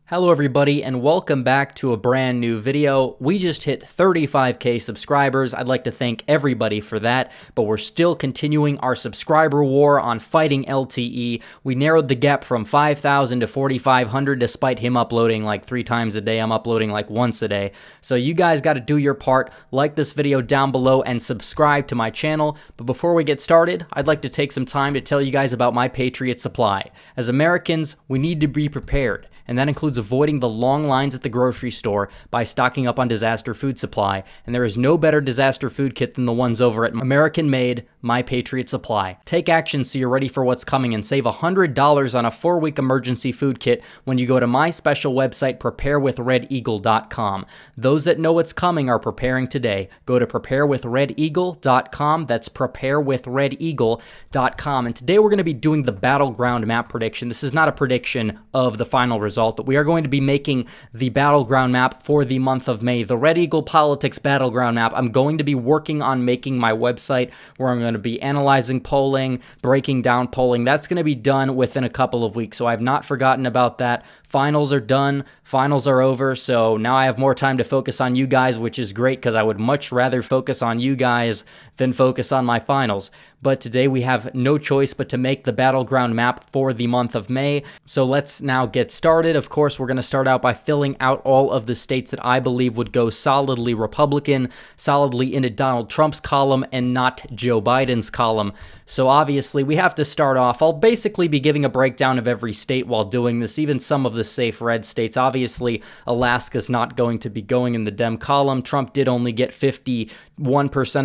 Hello everybody and welcome back to a brand new video. We just hit 35k subscribers. I'd like to thank everybody for that, but we're still continuing our subscriber war on fighting LTE. We narrowed the gap from 5,000 to 4,500 despite him uploading like 3 times a day. I'm uploading like once a day. So you guys got to do your part. Like this video down below and subscribe to my channel. But before we get started, I'd like to take some time to tell you guys about My Patriot Supply. As Americans, we need to be prepared, and that includes avoiding the long lines at the grocery store by stocking up on disaster food supply, and there is no better disaster food kit than the ones over at American-made My Patriot Supply. Take action so you're ready for what's coming and save $100 on a 4-week emergency food kit when you go to my special website, preparewithredeagle.com. Those that know what's coming are preparing today. Go to preparewithredeagle.com. That's preparewithredeagle.com. And today we're going to be doing the Battleground Map prediction. This is not a prediction of the final result, but we are going to be making the Battleground Map for the month of May, the Red Eagle Politics Battleground Map. I'm going to be working on making my website where I'm going to be analyzing polling, breaking down polling. That's going to be done within a couple of weeks, so I've not forgotten about that. Finals are done, finals are over, so now I have more time to focus on you guys, which is great because I would much rather focus on you guys than focus on my finals. But today we have no choice but to make the Battleground Map for the month of May. So let's now get started. Of course, we're going to start out by filling out all of the states that I believe would go solidly Republican, solidly into Donald Trump's column and not Joe Biden's column. So obviously we have to start off. I'll basically be giving a breakdown of every state while doing this, even some of the safe red states. Obviously, Alaska's not going to be going in the Dem column. Trump did only get 51%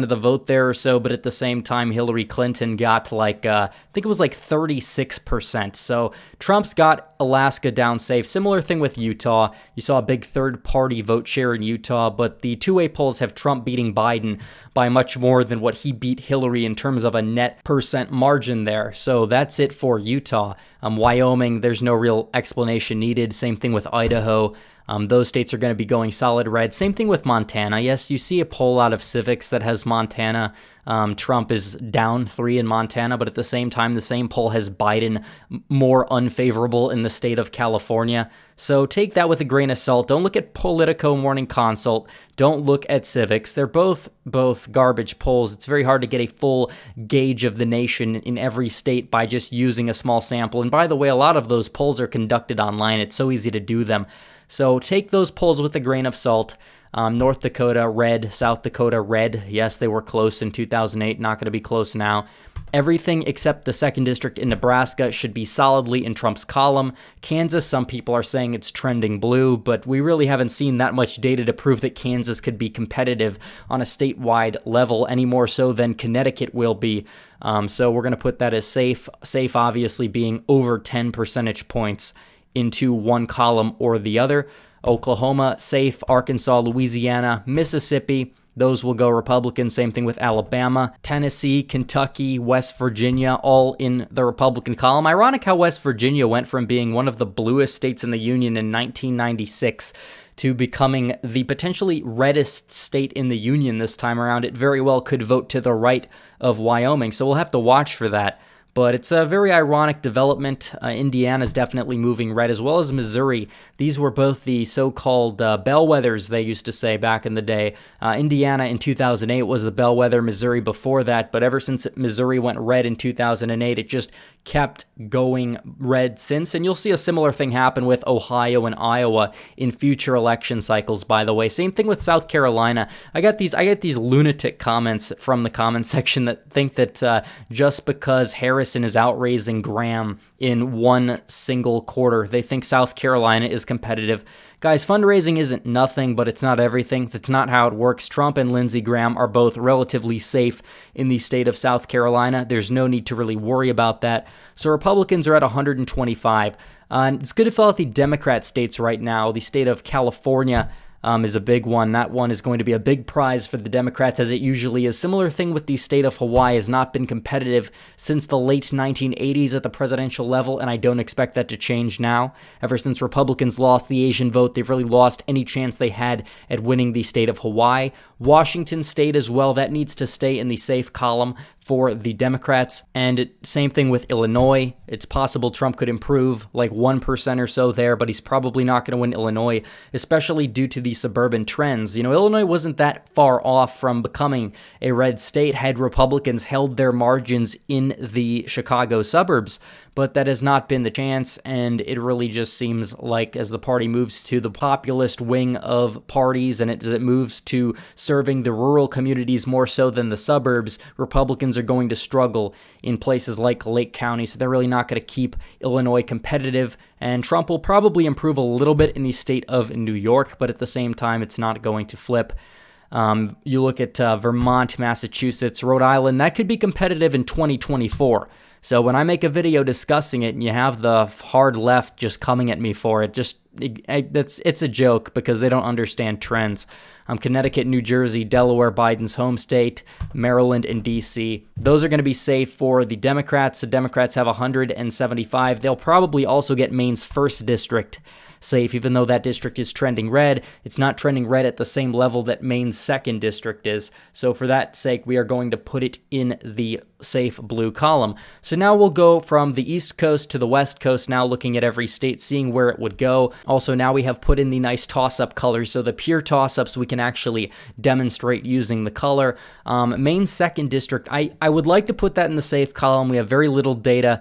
of the vote there or so, but at the same time, Hillary Clinton got like, I think it was like 36%. So Trump's got Alaska down safe. Similar thing with Utah. You saw a big third-party vote share in Utah, but the two-way polls have Trump beating Biden by much more than what he beat Hillary in terms of a net percent margin there. So that's it for Utah. Wyoming, there's no real explanation needed. Same thing with Idaho. Those states are going to be going solid red. Same thing with Montana. Yes, you see a poll out of Civics that has Montana. Trump is down 3 in Montana, but at the same time, the same poll has Biden more unfavorable in the state of California. So take that with a grain of salt. Don't look at Politico Morning Consult. Don't look at Civics. They're both garbage polls. It's very hard to get a full gauge of the nation in every state by just using a small sample. And by the way, a lot of those polls are conducted online. It's so easy to do them. So take those polls with a grain of salt. North Dakota, red. South Dakota, red. Yes, they were close in 2008. Not going to be close now. Everything except the 2nd District in Nebraska should be solidly in Trump's column. Kansas, some people are saying it's trending blue, but we really haven't seen that much data to prove that Kansas could be competitive on a statewide level any more so than Connecticut will be. So we're going to put that as safe. Safe obviously being over 10 percentage points into one column or the other. Oklahoma, safe. Arkansas, Louisiana, Mississippi, those will go Republican. Same thing with Alabama. Tennessee, Kentucky, West Virginia, all in the Republican column. Ironic how West Virginia went from being one of the bluest states in the Union in 1996 to becoming the potentially reddest state in the Union this time around. It very well could vote to the right of Wyoming, so we'll have to watch for that. But it's a very ironic development. Indiana's definitely moving red, as well as Missouri. These were both the so-called bellwethers, they used to say back in the day. Indiana in 2008 was the bellwether, Missouri before that. But ever since Missouri went red in 2008, it just kept going red since. And you'll see a similar thing happen with Ohio and Iowa in future election cycles, by the way. Same thing with South Carolina. I get these lunatic comments from the comment section that think that just because Harris is outraising Graham in one single quarter, they think South Carolina is competitive. Guys, fundraising isn't nothing, but it's not everything. That's not how it works. Trump and Lindsey Graham are both relatively safe in the state of South Carolina. There's no need to really worry about that. So Republicans are at 125. It's good to fill out the Democrat states right now. The state of California is a big one. That one is going to be a big prize for the Democrats, as it usually is. Similar thing with the state of Hawaii, has not been competitive since the late 1980s at the presidential level, and I don't expect that to change now. Ever since Republicans lost the Asian vote, they've really lost any chance they had at winning the state of Hawaii. Washington state as well, that needs to stay in the safe column. for the Democrats. And same thing with Illinois. It's possible Trump could improve like 1% or so there, but he's probably not going to win Illinois, especially due to the suburban trends. Illinois wasn't that far off from becoming a red state had Republicans held their margins in the Chicago suburbs, but that has not been the chance, and it really just seems like as the party moves to the populist wing of parties and it moves to serving the rural communities more so than the suburbs, Republicans are going to struggle in places like Lake County, so they're really not going to keep Illinois competitive, and Trump will probably improve a little bit in the state of New York, but at the same time, it's not going to flip. You look at Vermont, Massachusetts, Rhode Island, that could be competitive in 2024. So when I make a video discussing it and you have the hard left just coming at me for it, it's a joke because they don't understand trends. Connecticut, New Jersey, Delaware, Biden's home state, Maryland, and D.C. Those are going to be safe for the Democrats. The Democrats have 175. They'll probably also get Maine's 1st district safe, even though that district is trending red. It's not trending red at the same level that Maine's 2nd district is. So for that sake, we are going to put it in the safe blue column. So now we'll go from the East Coast to the West Coast, now looking at every state, seeing where it would go. Also, now we have put in the nice toss-up colors, so the pure toss-ups we can actually demonstrate using the color. Maine's 2nd district, I would like to put that in the safe column. We have very little data.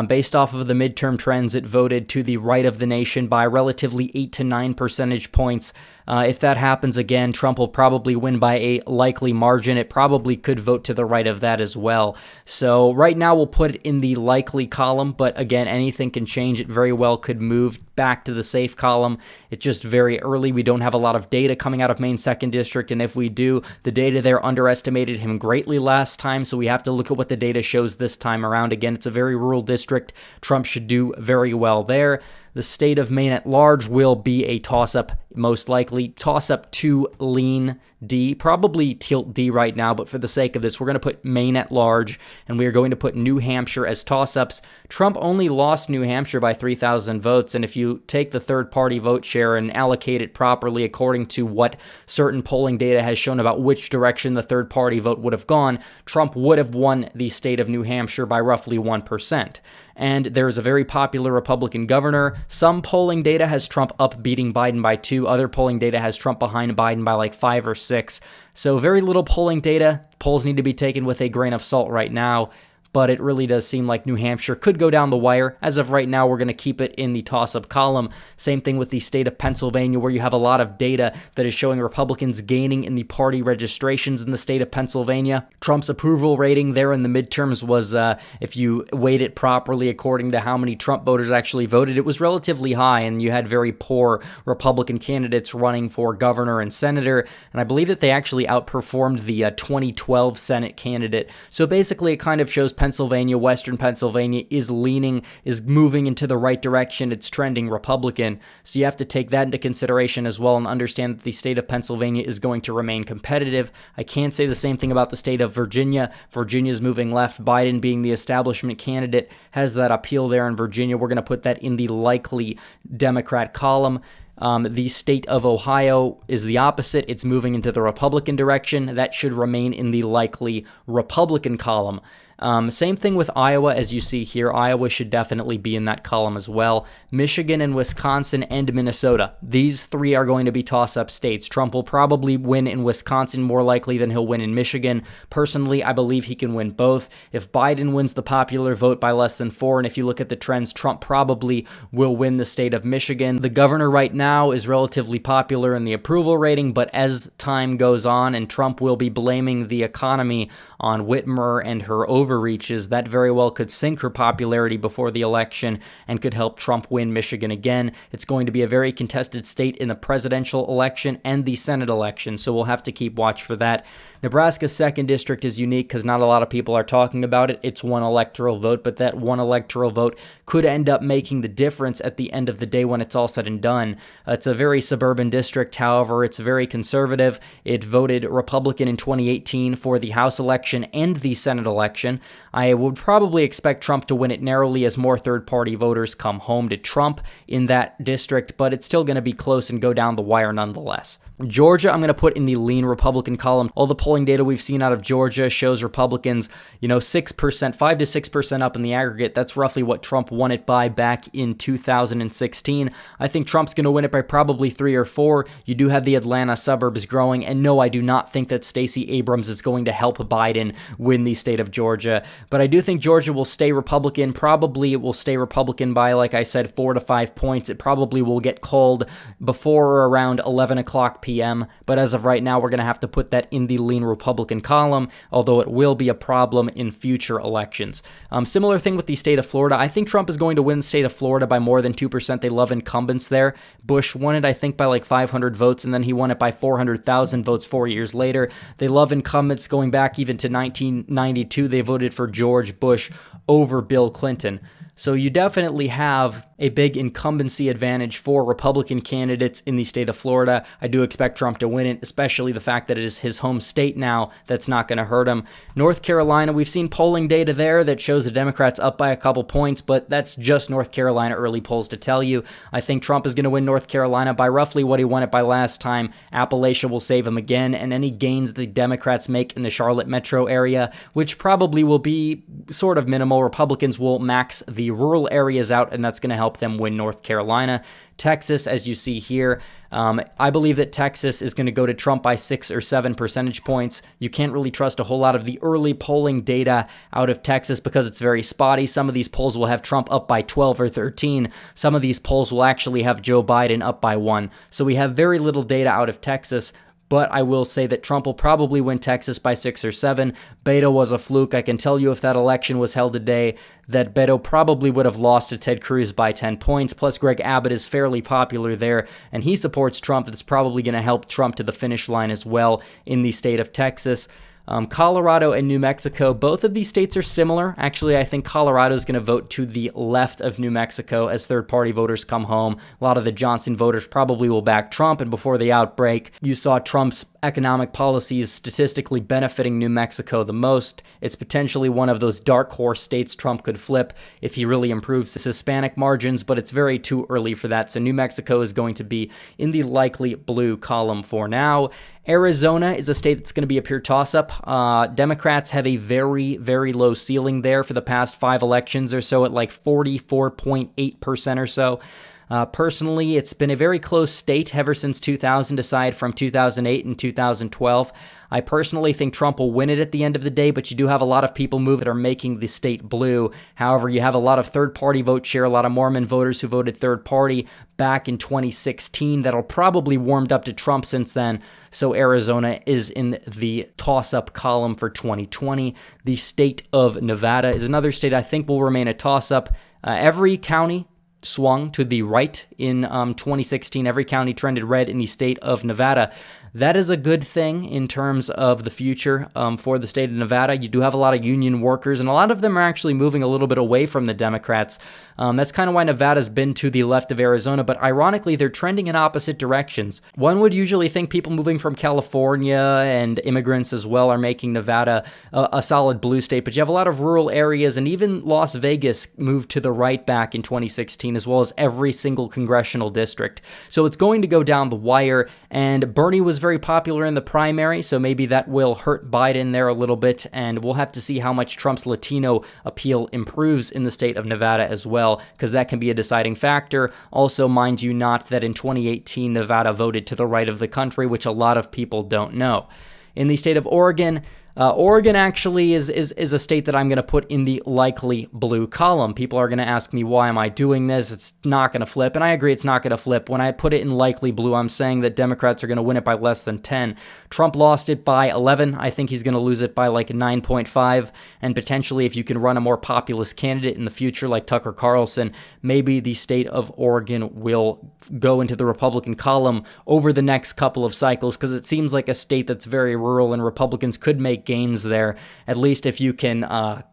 Based off of the midterm trends, it voted to the right of the nation by relatively 8 to 9 percentage points. If that happens again, Trump will probably win by a likely margin. It probably could vote to the right of that as well. So right now we'll put it in the likely column, but again, anything can change. It very well could move back to the safe column. It's just very early. We don't have a lot of data coming out of Maine's 2nd district, and if we do, the data there underestimated him greatly last time, so we have to look at what the data shows this time around. Again, it's a very rural district. Trump should do very well there. The state of Maine at large will be a toss-up, most likely. Toss-up to lean D, probably tilt D right now, but for the sake of this, we're going to put Maine at large, and we are going to put New Hampshire as toss-ups. Trump only lost New Hampshire by 3,000 votes, and if you take the third-party vote share and allocate it properly according to what certain polling data has shown about which direction the third-party vote would have gone, Trump would have won the state of New Hampshire by roughly 1%. And there's a very popular Republican governor. Some polling data has Trump up beating Biden by 2. Other polling data has Trump behind Biden by like 5 or 6. So very little polling data. Polls need to be taken with a grain of salt right now. But it really does seem like New Hampshire could go down the wire. As of right now, we're going to keep it in the toss-up column. Same thing with the state of Pennsylvania, where you have a lot of data that is showing Republicans gaining in the party registrations in the state of Pennsylvania. Trump's approval rating there in the midterms was, if you weighed it properly according to how many Trump voters actually voted, it was relatively high, and you had very poor Republican candidates running for governor and senator, and I believe that they actually outperformed the 2012 Senate candidate. So basically, it kind of shows Pennsylvania, Western Pennsylvania is moving into the right direction. It's trending Republican. So you have to take that into consideration as well and understand that the state of Pennsylvania is going to remain competitive. I can't say the same thing about the state of Virginia. Virginia's moving left. Biden, being the establishment candidate, has that appeal there in Virginia. We're going to put that in the likely Democrat column. The state of Ohio is the opposite. It's moving into the Republican direction. That should remain in the likely Republican column. Same thing with Iowa, as you see here. Iowa should definitely be in that column as well. Michigan and Wisconsin and Minnesota. These three are going to be toss-up states. Trump will probably win in Wisconsin more likely than he'll win in Michigan. Personally, I believe he can win both. If Biden wins the popular vote by less than 4, and if you look at the trends, Trump probably will win the state of Michigan. The governor right now is relatively popular in the approval rating, but as time goes on and Trump will be blaming the economy on Whitmer and her overreaches, that very well could sink her popularity before the election and could help Trump win Michigan again. It's going to be a very contested state in the presidential election and the Senate election, so we'll have to keep watch for that. Nebraska's 2nd district is unique because not a lot of people are talking about it. It's one electoral vote, but that one electoral vote could end up making the difference at the end of the day when it's all said and done. It's a very suburban district, however, it's very conservative. It voted Republican in 2018 for the House election and the Senate election. I would probably expect Trump to win it narrowly as more third-party voters come home to Trump in that district, but it's still going to be close and go down the wire nonetheless. Georgia, I'm going to put in the lean Republican column. All the polling data we've seen out of Georgia shows Republicans, 6%, 5 to 6% up in the aggregate. That's roughly what Trump won it by back in 2016. I think Trump's going to win it by probably 3 or 4. You do have the Atlanta suburbs growing, and no, I do not think that Stacey Abrams is going to help Biden win the state of Georgia, but I do think Georgia will stay Republican. Probably it will stay Republican by, like I said, 4 to 5 points. It probably will get called before or around 11 o'clock p.m., but as of right now, we're going to have to put that in the lean Republican column, although it will be a problem in future elections. Similar thing with the state of Florida. I think Trump is going to win the state of Florida by more than 2%. They love incumbents there. Bush won it, I think, by like 500 votes, and then he won it by 400,000 votes 4 years later. They love incumbents going back even to 1992. They voted for George Bush over Bill Clinton. So you definitely have a big incumbency advantage for Republican candidates in the state of Florida. I do expect Trump to win it, especially the fact that it is his home state now. That's not going to hurt him. North Carolina, we've seen polling data there that shows the Democrats up by a couple points, but that's just North Carolina early polls to tell you. I think Trump is going to win North Carolina by roughly what he won it by last time. Appalachia will save him again, and any gains the Democrats make in the Charlotte metro area, which probably will be sort of minimal. Republicans will max the rural areas out, and that's going to help them win North Carolina. Texas, as you see here, I believe that Texas is going to go to Trump by 6 or 7 percentage points. You can't really trust a whole lot of the early polling data out of Texas because it's very spotty. Some of these polls will have Trump up by 12 or 13. Some of these polls will actually have Joe Biden up by 1. So we have very little data out of Texas. But I will say that Trump will probably win Texas by 6 or 7. Beto was a fluke. I can tell you if that election was held today, that Beto probably would have lost to Ted Cruz by 10 points. Plus, Greg Abbott is fairly popular there, and he supports Trump. That's probably going to help Trump to the finish line as well in the state of Texas. Colorado and New Mexico, both of these states are similar. Actually, I think Colorado is going to vote to the left of New Mexico as third-party voters come home. A lot of the Johnson voters probably will back Trump, and before the outbreak, you saw Trump's economic policies statistically benefiting New Mexico the most. It's potentially one of those dark horse states Trump could flip if he really improves his Hispanic margins, but it's very too early for that. So New Mexico is going to be in the likely blue column for now. Arizona is a state that's going to be a pure toss-up. Democrats have a very, very low ceiling there for the past 5 elections or so at like 44.8% or so. Personally, it's been a very close state ever since 2000, aside from 2008 and 2012. I personally think Trump will win it at the end of the day, but you do have a lot of people move that are making the state blue. However, you have a lot of third-party vote share, a lot of Mormon voters who voted third-party back in 2016 that'll probably warmed up to Trump since then. So Arizona is in the toss-up column for 2020. The state of Nevada is another state I think will remain a toss-up. Every county swung to the right in 2016. Every county trended red in the state of Nevada. That is a good thing in terms of the future for the state of Nevada. You do have a lot of union workers, and a lot of them are actually moving a little bit away from the Democrats. That's kind of why Nevada's been to the left of Arizona, but ironically, they're trending in opposite directions. One would usually think people moving from California and immigrants as well are making Nevada a solid blue state, but you have a lot of rural areas, and even Las Vegas moved to the right back in 2016, as well as every single congressional district. So it's going to go down the wire, and Bernie was very popular in the primary, so maybe that will hurt Biden there a little bit, and we'll have to see how much Trump's Latino appeal improves in the state of Nevada as well, because that can be a deciding factor. Also, mind you not that in 2018, Nevada voted to the right of the country, which a lot of people don't know. In the state of Oregon, Oregon actually is a state that I'm going to put in the likely blue column. People are going to ask me, why am I doing this? It's not going to flip, and I agree it's not going to flip. When I put it in likely blue, I'm saying that Democrats are going to win it by less than 10. Trump lost it by 11. I think he's going to lose it by like 9.5, and potentially if you can run a more populist candidate in the future like Tucker Carlson, maybe the state of Oregon will go into the Republican column over the next couple of cycles, because it seems like a state that's very rural and Republicans could make gains there, at least if you can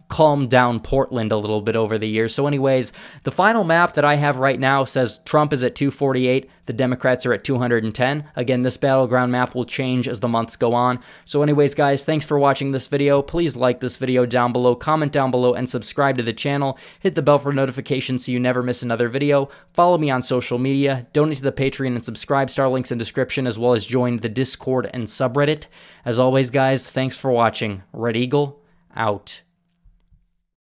calmed down Portland a little bit over the years. So anyways, the final map that I have right now says Trump is at 248, the Democrats are at 210. Again, this battleground map will change as the months go on. So anyways, guys, thanks for watching this video. Please like this video down below, comment down below, and subscribe to the channel. Hit the bell for notifications so you never miss another video. Follow me on social media, donate to the Patreon and subscribe, star links in description, as well as join the Discord and subreddit. As always, guys, thanks for watching. Red Eagle, out.